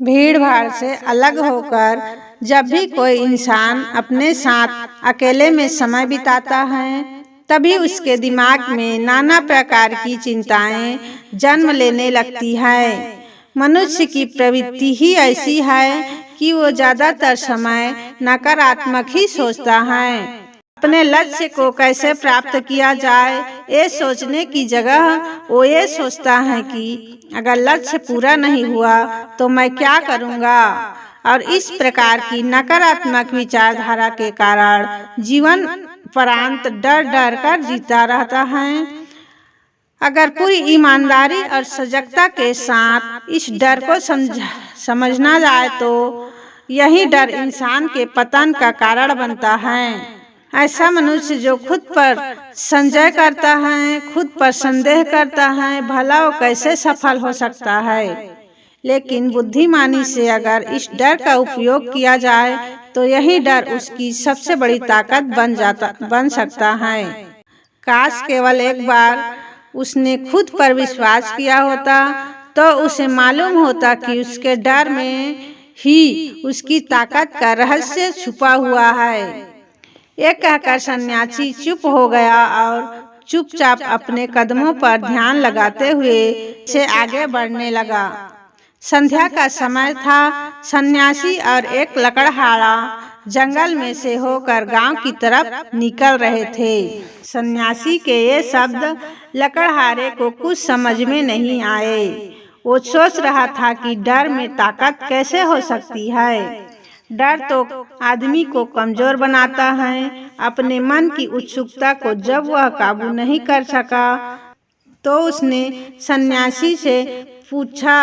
भीड़ भाड़ से अलग होकर जब भी कोई इंसान अपने साथ अकेले में समय बिताता है, तभी उसके दिमाग में नाना प्रकार की चिंताएं जन्म लेने लगती है। मनुष्य की प्रवृत्ति ही ऐसी है कि वो ज्यादातर समय नकारात्मक ही सोचता है। अपने लक्ष्य को कैसे प्राप्त किया जाए, ये सोचने की जगह वो ये सोचता है कि अगर लक्ष्य पूरा नहीं हुआ तो मैं क्या करूँगा। और इस प्रकार की नकारात्मक विचारधारा के कारण जीवन परांत डर डर कर जीता रहता है। अगर पूरी ईमानदारी और सजगता के साथ इस डर को समझना जाए तो यही डर इंसान के पतन का कारण बनता है। ऐसा मनुष्य जो खुद पर संजय करता है, खुद पर संदेह करता है, भला वो कैसे सफल हो सकता है। लेकिन बुद्धिमानी से अगर इस डर का उपयोग किया जाए तो यही डर उसकी सबसे बड़ी ताकत बन सकता है। काश केवल एक बार उसने खुद पर विश्वास किया होता तो उसे मालूम होता कि उसके डर में ही उसकी ताकत का रहस्य छुपा हुआ है। ये कहकर सन्यासी चुप हो गया और चुपचाप अपने कदमों पर ध्यान लगाते हुए से आगे बढ़ने लगा। संध्या का समय था। सन्यासी और एक लकड़हारा जंगल में से होकर गांव की तरफ निकल रहे थे। सन्यासी के ये शब्द लकड़हारे को कुछ समझ में नहीं आए। वो सोच रहा था कि डर में ताकत कैसे हो सकती है। डर तो आदमी को कमजोर बनाता है। अपने मन की उत्सुकता को जब वह काबू नहीं कर सका तो उसने सन्यासी से पूछा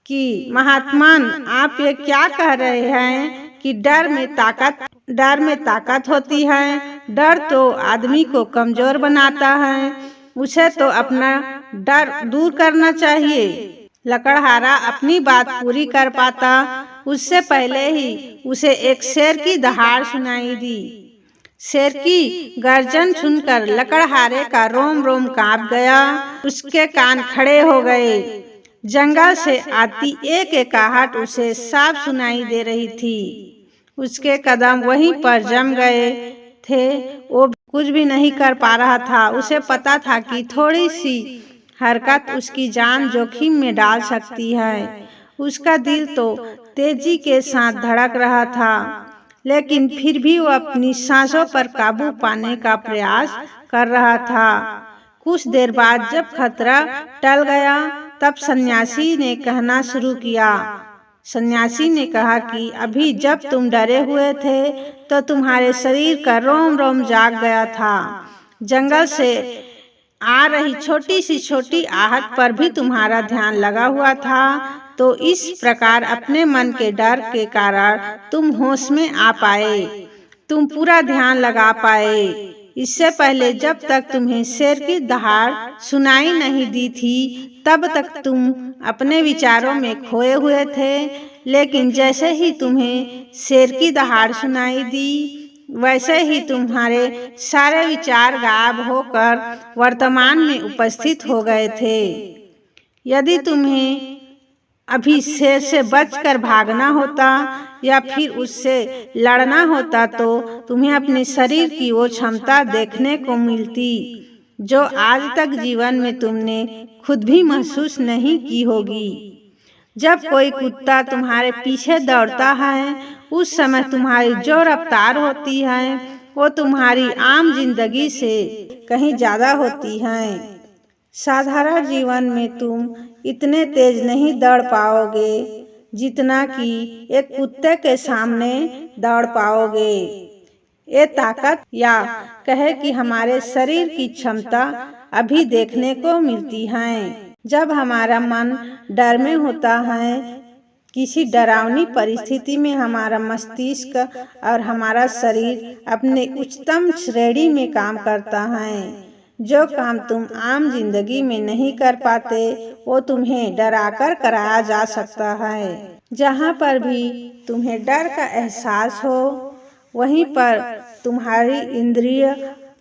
कि महात्मन, आप ये क्या कह रहे हैं कि डर में ताकत होती है। डर तो आदमी को कमजोर बनाता है, उसे तो अपना डर दूर करना चाहिए। लकड़हारा अपनी बात पूरी कर पाता उससे पहले ही उसे एक शेर की दहाड़ सुनाई दी। शेर की गर्जन सुनकर लकड़हारे का रोम रोम कांप गया। उसके कान खड़े हो गए। जंगल से आती एक एकाहट उसे साफ सुनाई दे रही थी। उसके कदम वहीं पर जम गए थे। वो कुछ भी नहीं कर पा रहा था। उसे पता था कि थोड़ी सी हरकत उसकी जान जोखिम में डाल सकती है। उसका दिल तो तेजी के साथ धड़क रहा था, लेकिन फिर भी वो अपनी सांसों पर काबू पाने का प्रयास कर रहा था। कुछ देर बाद जब खतरा टल गया तब सन्यासी ने कहना शुरू किया। सन्यासी ने कहा कि अभी जब तुम डरे हुए थे तो तुम्हारे शरीर का रोम रोम जाग गया था। जंगल से आ रही छोटी आहट पर भी तुम्हारा ध्यान लगा हुआ था। तो इस प्रकार अपने मन के डर के कारण तुम होश में आ पाए, तुम पूरा ध्यान लगा पाए। इससे पहले जब तक तुम्हें शेर की दहाड़ सुनाई नहीं दी थी तब तक तुम अपने विचारों में खोए हुए थे। लेकिन जैसे ही तुम्हें शेर की दहाड़ सुनाई दी वैसे ही तुम्हारे सारे विचार गायब होकर वर्तमान में उपस्थित हो गए थे। यदि तुम्हें अभी शेर से बचकर भागना होता या फिर उससे लड़ना होता तो तुम्हें अपने शरीर की वो क्षमता देखने को मिलती जो आज तक जीवन में तुमने खुद भी महसूस नहीं की होगी। जब कोई कुत्ता तुम्हारे पीछे दौड़ता है उस समय तुम्हारी जो रफ्तार होती है वो तुम्हारी आम जिंदगी से कहीं ज्यादा होती है। साधारण जीवन में तुम इतने तेज नहीं दौड़ पाओगे जितना कि एक कुत्ते के सामने दौड़ पाओगे। ये ताकत या कहे कि हमारे शरीर की क्षमता अभी देखने को मिलती है। जब हमारा मन डर में होता है, किसी डरावनी परिस्थिति में हमारा मस्तिष्क और हमारा शरीर अपने उच्चतम श्रेणी में काम करता है। जो काम तुम आम जिंदगी में नहीं कर पाते वो तुम्हें डराकर कराया जा सकता है। जहाँ पर भी तुम्हें डर का एहसास हो वहीं पर तुम्हारी इंद्रिय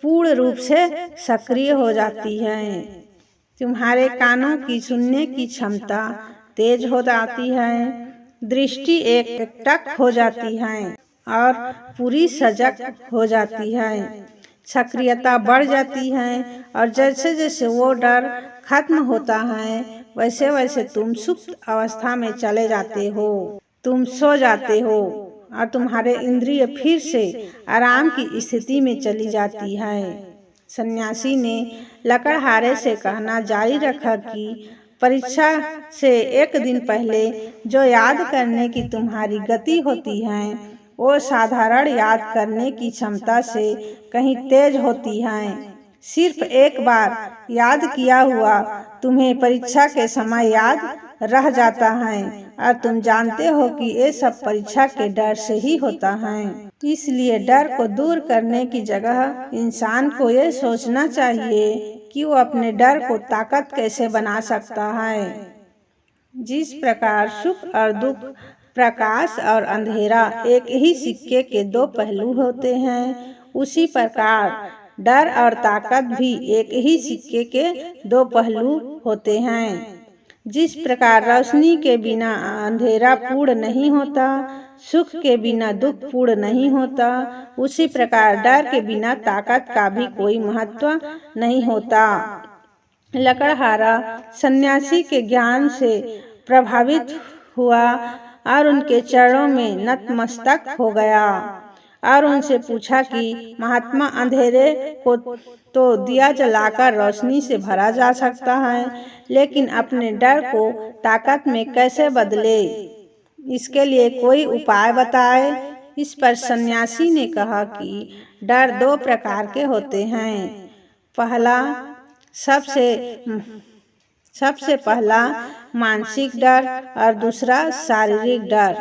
पूर्ण रूप से सक्रिय हो जाती है। तुम्हारे कानों की सुनने की क्षमता तेज हो जाती है, दृष्टि एकटक हो जाती है और पूरी सजग हो जाती है, सक्रियता बढ़ जाती है। और जैसे जैसे वो डर खत्म होता है वैसे वैसे तुम सुप्त अवस्था में चले जाते हो, तुम सो जाते हो और तुम्हारे इंद्रिय फिर से आराम की स्थिति में चली जाती है। सन्यासी ने लकड़हारे से कहना जारी रखा कि परीक्षा से एक दिन पहले जो याद करने की तुम्हारी गति होती है वो साधारण याद करने की क्षमता से कहीं तेज होती है। सिर्फ एक बार याद किया हुआ तुम्हें परीक्षा के समय याद रह जाता है और तुम जानते हो कि ये सब परीक्षा के डर से ही होता है। इसलिए डर को दूर करने की जगह इंसान को ये सोचना चाहिए कि वो अपने डर को ताकत कैसे बना सकता है। जिस प्रकार सुख और दुख, प्रकाश और अंधेरा एक ही सिक्के के दो पहलू होते हैं, उसी प्रकार डर और ताकत भी एक ही सिक्के के दो पहलू होते हैं। जिस प्रकार रोशनी के बिना अंधेरा पूर्ण नहीं होता, सुख के बिना दुख पूर्ण नहीं होता, उसी प्रकार डर के बिना ताकत का भी कोई महत्व नहीं होता। लकड़हारा सन्यासी के ज्ञान से प्रभावित हुआ और उनके चरणों में नतमस्तक हो गया और उनसे पूछा कि महात्मा, अंधेरे को तो दिया जलाकर रोशनी से भरा जा सकता है, लेकिन अपने डर को ताकत में कैसे बदले, इसके लिए कोई उपाय बताए। इस पर सन्यासी ने कहा कि डर दो प्रकार के होते हैं। पहला, सबसे पहला मानसिक डर और दूसरा शारीरिक डर।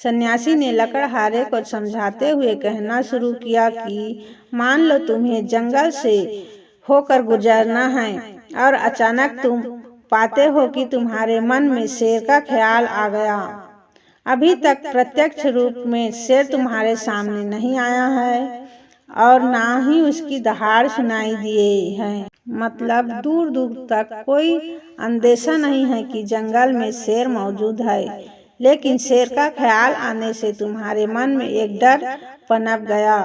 सन्यासी ने लकड़हारे को समझाते हुए कहना शुरू किया कि मान लो तुम्हें जंगल से होकर गुजरना है और अचानक तुम पाते हो कि तुम्हारे मन में शेर का ख्याल आ गया। अभी तक प्रत्यक्ष रूप में शेर तुम्हारे सामने नहीं आया है और ना ही उसकी दहाड़ सुनाई दिए है, मतलब दूर दूर तक कोई अंदेशा नहीं है कि जंगल में शेर मौजूद है, लेकिन शेर का ख्याल आने से तुम्हारे मन में एक डर पनप गया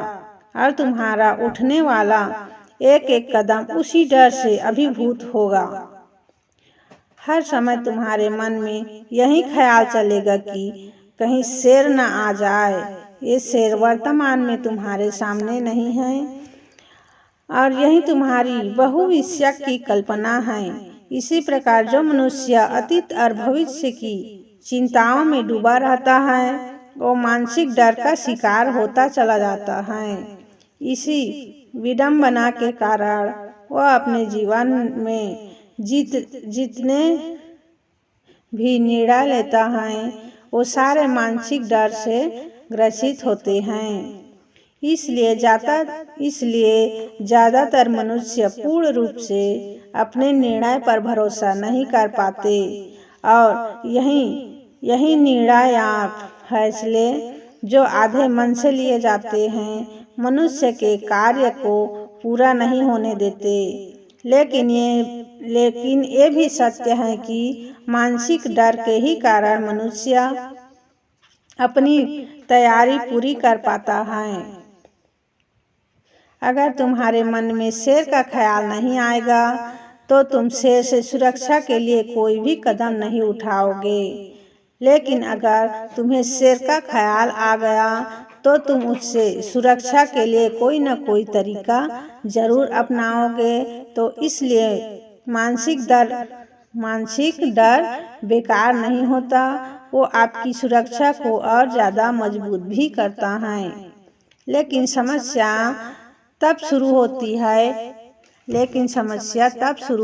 और तुम्हारा उठने वाला एक एक कदम उसी डर से अभिभूत होगा। हर समय तुम्हारे मन में यही ख्याल चलेगा कि कहीं शेर न आ जाए। ये शेर वर्तमान में तुम्हारे सामने नहीं है और यही तुम्हारी बहुविष्यक की कल्पना है। इसी प्रकार जो मनुष्य अतीत और भविष्य की चिंताओं में डूबा रहता है वो मानसिक डर का शिकार होता चला जाता है। इसी विडंबना के कारण वह अपने जीवन में जितने भी निर्णय लेता है वो सारे मानसिक डर से ग्रसित होते हैं। इसलिए ज़्यादातर मनुष्य पूर्ण रूप से अपने निर्णय पर भरोसा नहीं कर पाते और यही निर्णय या फैसले जो आधे मन से लिए जाते हैं मनुष्य के कार्य को पूरा नहीं होने देते। लेकिन ये भी सत्य है कि मानसिक डर के ही कारण मनुष्य अपनी तैयारी पूरी कर पाता है। अगर तुम्हारे मन में शेर का ख्याल नहीं आएगा तो तुम शेर से सुरक्षा के लिए कोई भी कदम नहीं उठाओगे, लेकिन अगर तुम्हें शेर का ख्याल आ गया तो तुम उससे सुरक्षा के लिए कोई न कोई तरीका जरूर अपनाओगे। तो इसलिए मानसिक डर बेकार नहीं होता, वो आपकी सुरक्षा को और ज़्यादा मजबूत भी करता है। लेकिन समस्या तब शुरू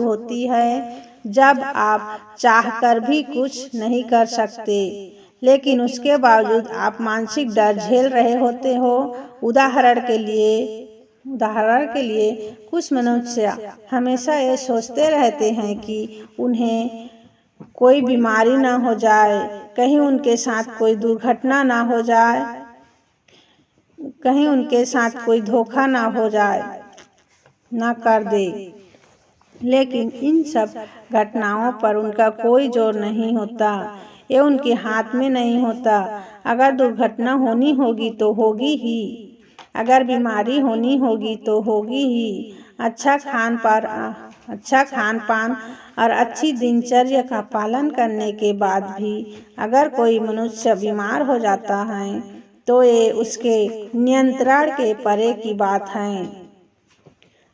होती है जब आप चाहकर भी कुछ नहीं कर सकते, लेकिन उसके बावजूद आप मानसिक डर झेल रहे होते हो। उदाहरण के लिए कुछ मनुष्य हमेशा ये सोचते रहते हैं कि उन्हें कोई बीमारी ना हो जाए, कहीं उनके साथ कोई दुर्घटना ना हो जाए, कहीं उनके साथ कोई धोखा ना कर दे। लेकिन इन सब घटनाओं पर उनका कोई जोर नहीं होता, ये उनके हाथ में नहीं होता। अगर दुर्घटना होनी होगी तो होगी ही, अगर बीमारी होनी होगी तो होगी ही। अच्छा खान पान और अच्छी दिनचर्या का पालन करने के बाद भी अगर कोई मनुष्य बीमार हो जाता है तो ये उसके नियंत्रण के परे की बात है।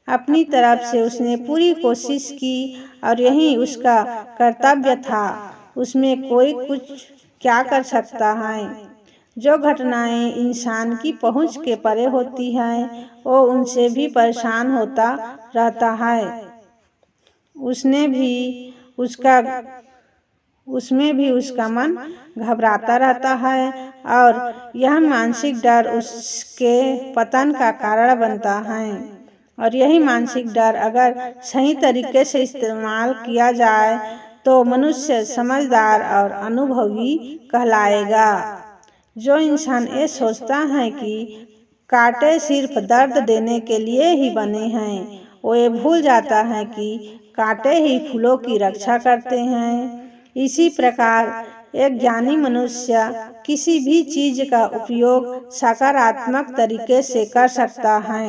अपनी तरफ से उसने पूरी कोशिश की और यही उसका कर्तव्य था, उसमें कोई कुछ क्या कर सकता है। जो घटनाएं इंसान की पहुंच के परे होती हैं वो उनसे भी परेशान होता रहता है, उसमें भी उसका मन घबराता रहता है और यह मानसिक डर उसके पतन का कारण बनता है। और यही मानसिक डर अगर सही तरीके से इस्तेमाल किया जाए तो मनुष्य समझदार और अनुभवी कहलाएगा। जो इंसान ये सोचता है कि कांटे सिर्फ दर्द देने के लिए ही बने हैं, वो ये भूल जाता है कि कांटे ही फूलों की रक्षा करते हैं। इसी प्रकार एक ज्ञानी मनुष्य किसी भी चीज का उपयोग सकारात्मक तरीके से कर सकता है,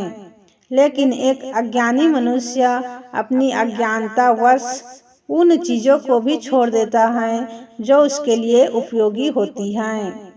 लेकिन एक अज्ञानी मनुष्य अपनी अज्ञानतावश उन चीजों को भी छोड़ देता है जो उसके लिए उपयोगी होती हैं।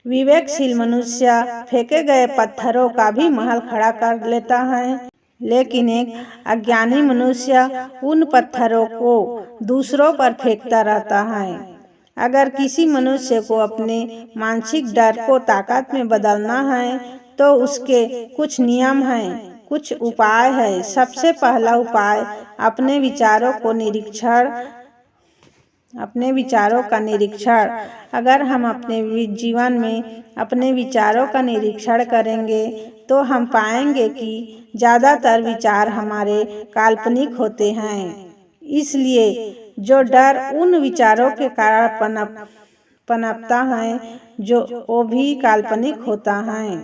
विवेकशील मनुष्य फेंके गए पत्थरों का भी महल खड़ा कर लेता है, लेकिन एक अज्ञानी मनुष्य उन पत्थरों को दूसरों पर फेंकता रहता है। अगर किसी मनुष्य को अपने मानसिक डर को ताकत में बदलना है तो उसके कुछ नियम हैं, कुछ उपाय है। सबसे पहला उपाय अपने विचारों का निरीक्षण। अगर हम अपने जीवन में अपने विचारों का निरीक्षण करेंगे तो हम पाएंगे कि ज़्यादातर विचार हमारे काल्पनिक होते हैं। इसलिए जो डर उन विचारों के कारण पनपता है जो वो भी काल्पनिक होता है।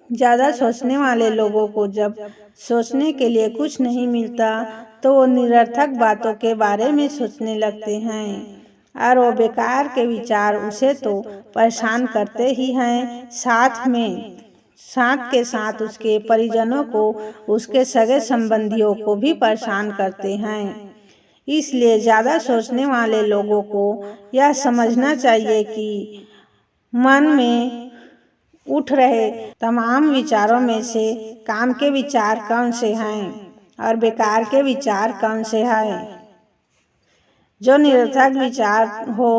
ज़्यादा सोचने वाले लोगों को जब सोचने के लिए कुछ नहीं मिलता तो वो निरर्थक बातों के बारे में सोचने लगते हैं और वो बेकार के विचार उसे तो परेशान करते ही हैं, साथ के साथ उसके परिजनों को, उसके सगे संबंधियों को भी परेशान करते हैं। इसलिए ज़्यादा सोचने वाले लोगों को यह समझना चाहिए कि मन में उठ रहे तमाम विचारों में से काम के विचार कौन से हैं और बेकार के विचार कौन से हैं। जो निरर्थक विचार हो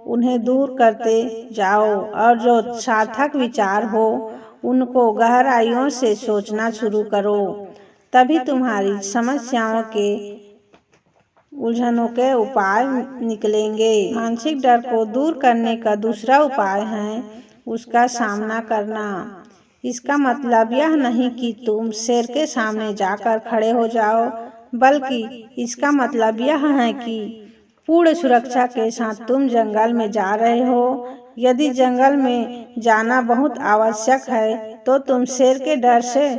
उन्हें दूर करते जाओ और जो सार्थक विचार हो उनको गहराइयों से सोचना शुरू करो, तभी तुम्हारी समस्याओं के उलझनों के उपाय निकलेंगे। मानसिक डर को दूर करने का दूसरा उपाय है उसका सामना करना। इसका मतलब यह नहीं कि तुम शेर के सामने जाकर खड़े हो जाओ, बल्कि इसका मतलब यह है कि पूर्ण सुरक्षा के साथ तुम जंगल में जा रहे हो। यदि जंगल में जाना बहुत आवश्यक है तो तुम शेर के डर से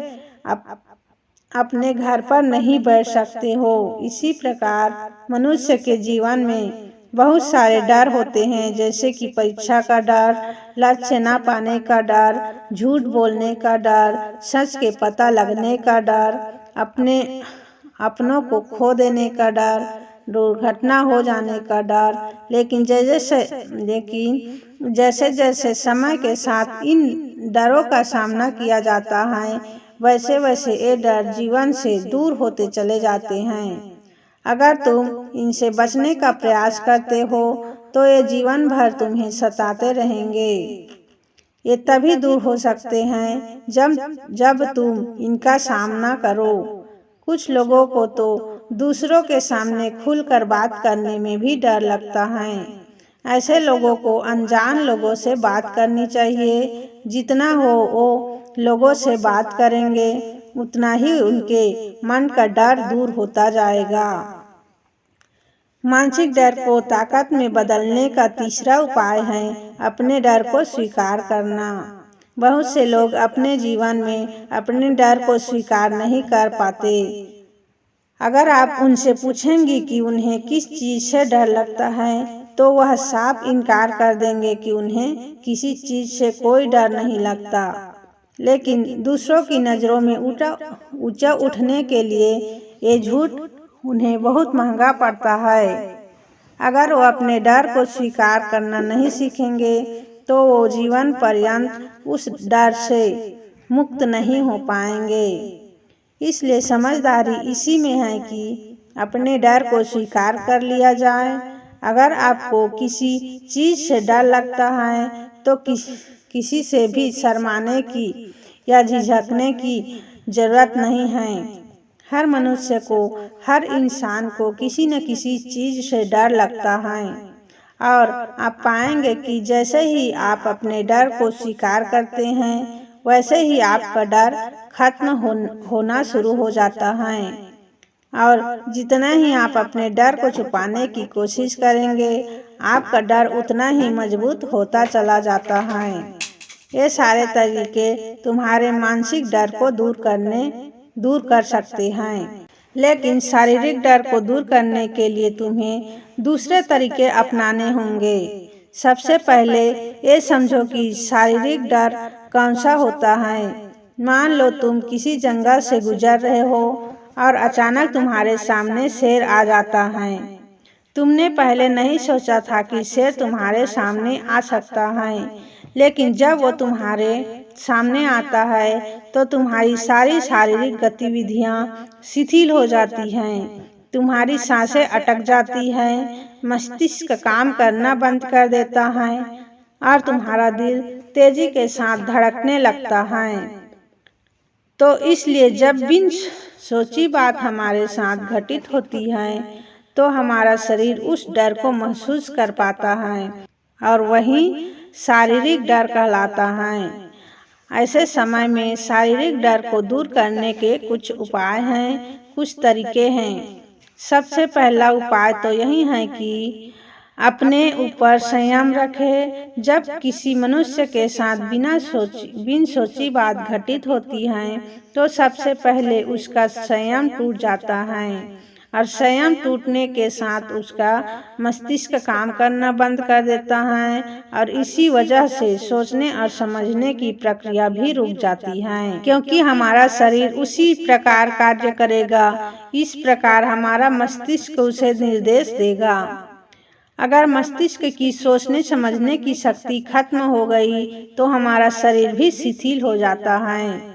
अपने घर पर नहीं बैठ सकते हो। इसी प्रकार मनुष्य के जीवन में बहुत सारे डर होते हैं, जैसे कि परीक्षा का डर, लक्ष्य न पाने का डर, झूठ बोलने का डर, सच के पता लगने का डर, अपनों को खो देने का डर, दुर्घटना हो जाने का डर। लेकिन जैसे जैसे समय के साथ इन डरों का सामना किया जाता है वैसे वैसे ये डर जीवन से दूर होते चले जाते हैं। अगर तुम इनसे बचने का प्रयास करते हो तो ये जीवन भर तुम्हें सताते रहेंगे। ये तभी दूर हो सकते हैं जब तुम इनका सामना करो। कुछ लोगों को तो दूसरों के सामने खुलकर बात करने में भी डर लगता है। ऐसे लोगों को अनजान लोगों से बात करनी चाहिए। जितना हो वो लोगों से बात करेंगे उतना ही उनके मन का डर दूर होता जाएगा। मानसिक डर को ताकत में बदलने का तीसरा उपाय है अपने डर को स्वीकार करना। बहुत से लोग अपने जीवन में अपने डर को स्वीकार नहीं कर पाते। अगर आप उनसे पूछेंगी कि उन्हें किस चीज़ से डर लगता है तो वह साफ इनकार कर देंगे कि उन्हें किसी चीज़ से कोई डर नहीं लगता। लेकिन दूसरों की नज़रों में ऊंचा उठने के लिए ये झूठ उन्हें बहुत महंगा पड़ता है। अगर वो अपने डर को स्वीकार करना नहीं सीखेंगे तो वो जीवन पर्यंत उस डर से मुक्त नहीं हो पाएंगे। इसलिए समझदारी इसी में है कि अपने डर को स्वीकार कर लिया जाए। अगर आपको किसी चीज़ से डर लगता है तो किसी से भी शर्माने की या झिझकने की जरूरत नहीं है। हर मनुष्य को, हर इंसान को किसी न किसी चीज़ से डर लगता है और आप पाएंगे कि जैसे ही आप अपने डर को स्वीकार करते हैं वैसे ही आपका डर खत्म होना शुरू हो जाता है। और जितना ही आप अपने डर को छुपाने की कोशिश करेंगे आपका डर उतना ही मजबूत होता चला जाता है। ये सारे तरीके तुम्हारे मानसिक डर को दूर कर सकते हैं। लेकिन शारीरिक डर को दूर करने के लिए तुम्हें दूसरे तरीके अपनाने होंगे। सबसे पहले ये समझो कि शारीरिक डर कौन सा होता है। मान लो तुम किसी जंगल से गुजर रहे हो और अचानक तुम्हारे सामने शेर आ जाता है। तुमने पहले नहीं सोचा था कि शेर तुम्हारे सामने आ सकता है, लेकिन जब वो तुम्हारे सामने आता है तो तुम्हारी सारी शारीरिक गतिविधियां शिथिल हो जाती हैं। तुम्हारी सांसें अटक जाती हैं, मस्तिष्क काम करना बंद कर देता है और तुम्हारा दिल तेजी के साथ धड़कने लगता है। तो इसलिए जब बिन सोची बात हमारे साथ घटित होती है तो हमारा शरीर उस डर को महसूस कर पाता है और वही शारीरिक डर कहलाता है। ऐसे समय में शारीरिक डर को दूर करने के कुछ उपाय हैं, कुछ तरीके हैं। सबसे पहला उपाय तो यही है कि अपने ऊपर संयम रखें। जब किसी मनुष्य के साथ बिन सोची बात घटित होती है तो सबसे पहले उसका संयम टूट जाता है और संयम टूटने के साथ उसका मस्तिष्क काम करना बंद कर देता है और इसी वजह से सोचने और समझने की प्रक्रिया भी रुक जाती है, क्योंकि हमारा शरीर उसी प्रकार कार्य करेगा। इस प्रकार हमारा मस्तिष्क उसे निर्देश देगा। अगर मस्तिष्क की सोचने समझने की शक्ति खत्म हो गई तो हमारा शरीर भी शिथिल हो जाता है।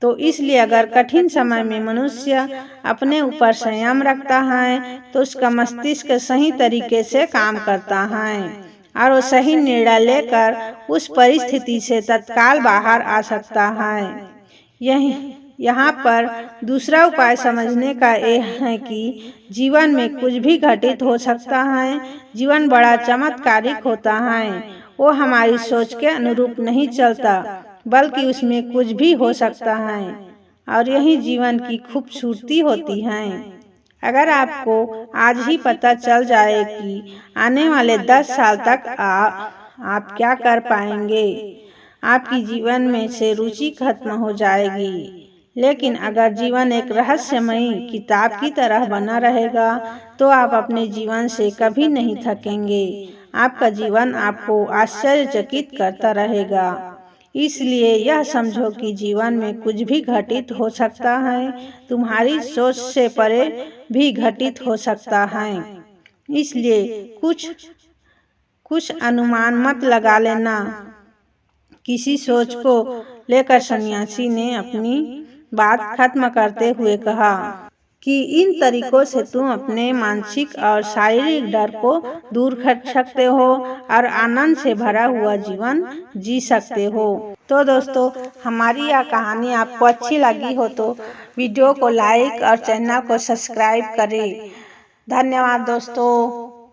तो इसलिए अगर कठिन समय में मनुष्य अपने ऊपर संयम रखता है तो उसका मस्तिष्क सही तरीके से काम करता है और वो सही निर्णय लेकर उस परिस्थिति से तत्काल बाहर आ सकता है। यहाँ पर दूसरा उपाय समझने का यह है कि जीवन में कुछ भी घटित हो सकता है। जीवन बड़ा चमत्कारिक होता है, वो हमारी सोच के अनुरूप नहीं चलता, बल्कि उसमें कुछ भी हो सकता है और यही जीवन की खूबसूरती होती है। अगर आपको आज ही पता चल जाए कि आने वाले 10 साल तक आप क्या कर पाएंगे, आपकी जीवन में से रुचि खत्म हो जाएगी। लेकिन अगर जीवन एक रहस्यमयी किताब की तरह बना रहेगा तो आप अपने जीवन से कभी नहीं थकेंगे। आपका जीवन आपको आश्चर्यचकित करता रहेगा। इसलिए यह समझो कि जीवन में कुछ भी घटित हो सकता है, तुम्हारी सोच से परे भी घटित हो सकता है। इसलिए कुछ अनुमान मत लगा लेना। किसी सोच को लेकर सन्यासी ने अपनी बात खत्म करते हुए कहा कि इन तरीकों से तुम अपने मानसिक और शारीरिक डर को दूर कर सकते हो और आनंद से भरा हुआ जीवन जी सकते हो। तो दोस्तों, हमारी यह कहानी आपको अच्छी लगी हो तो वीडियो को लाइक और चैनल को सब्सक्राइब करें। धन्यवाद दोस्तों।